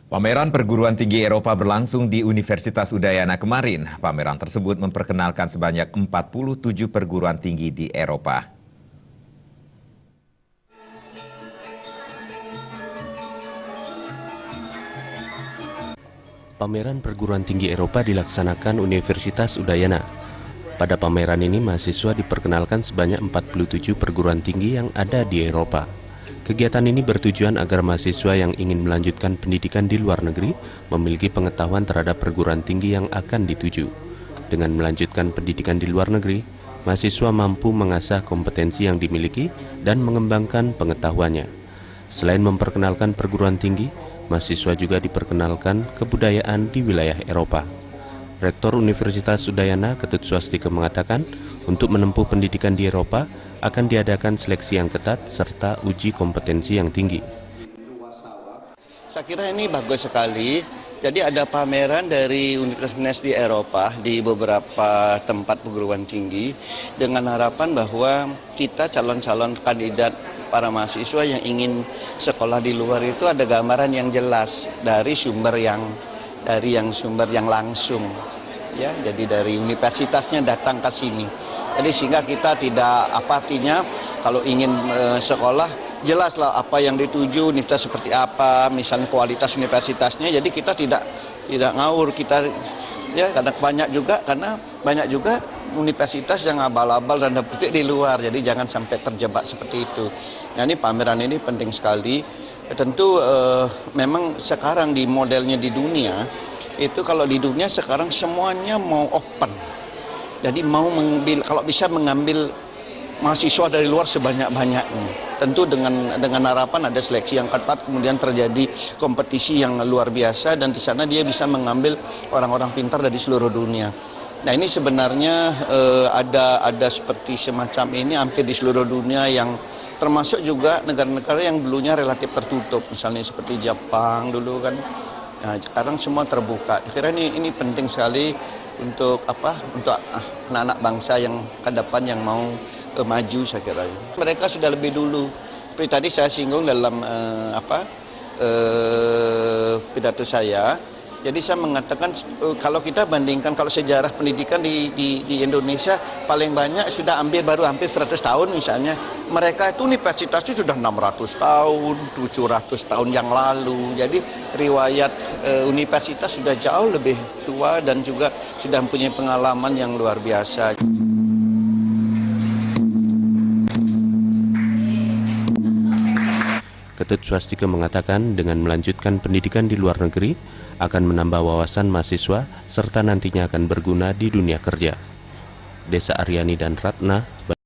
Pameran perguruan tinggi Eropa berlangsung di Universitas Udayana kemarin. Pameran tersebut memperkenalkan sebanyak 47 perguruan tinggi di Eropa. Pameran perguruan tinggi Eropa dilaksanakan Universitas Udayana. Pada pameran ini mahasiswa diperkenalkan sebanyak 47 perguruan tinggi yang ada di Eropa. Kegiatan ini bertujuan agar mahasiswa yang ingin melanjutkan pendidikan di luar negeri memiliki pengetahuan terhadap perguruan tinggi yang akan dituju. Dengan melanjutkan pendidikan di luar negeri, mahasiswa mampu mengasah kompetensi yang dimiliki dan mengembangkan pengetahuannya. Selain memperkenalkan perguruan tinggi, mahasiswa juga diperkenalkan kebudayaan di wilayah Eropa. Rektor Universitas Udayana, Ketut Swastika mengatakan, untuk menempuh pendidikan di Eropa akan diadakan seleksi yang ketat serta uji kompetensi yang tinggi. Saya kira ini bagus sekali. Jadi ada pameran dari universitas di Eropa di beberapa tempat perguruan tinggi dengan harapan bahwa kita calon-calon kandidat para mahasiswa yang ingin sekolah di luar itu ada gambaran yang jelas dari sumber yang langsung. Ya, jadi dari universitasnya datang ke sini. Jadi sehingga kita tidak artinya kalau ingin sekolah jelaslah apa yang dituju, universitas seperti apa, misalnya kualitas universitasnya. Jadi kita tidak ngawur, kita ya karena banyak juga universitas yang abal-abal dan petik di luar. Jadi jangan sampai terjebak seperti itu. Nah, ini pameran ini penting sekali. Tentu memang sekarang di modelnya di dunia itu kalau di dunia sekarang semuanya mau open. Jadi mau kalau bisa mengambil mahasiswa dari luar sebanyak-banyaknya. Tentu dengan harapan ada seleksi yang ketat, kemudian terjadi kompetisi yang luar biasa dan di sana dia bisa mengambil orang-orang pintar dari seluruh dunia. Nah, ini sebenarnya ada seperti semacam ini hampir di seluruh dunia, yang termasuk juga negara-negara yang dulunya relatif tertutup, misalnya seperti Jepang dulu kan. Nah, sekarang semua terbuka. Kira ini penting sekali untuk anak-anak bangsa yang ke depan yang mau maju, saya kira. Mereka sudah lebih dulu. Seperti tadi saya singgung dalam pidato saya. Jadi saya mengatakan kalau kita bandingkan, kalau sejarah pendidikan di Indonesia paling banyak sudah baru hampir 100 tahun misalnya. Mereka itu universitas itu sudah 600 tahun, 700 tahun yang lalu. Jadi riwayat universitas sudah jauh lebih tua dan juga sudah mempunyai pengalaman yang luar biasa. Ketut Swastika mengatakan dengan melanjutkan pendidikan di luar negeri akan menambah wawasan mahasiswa serta nantinya akan berguna di dunia kerja. Desa Aryani dan Ratna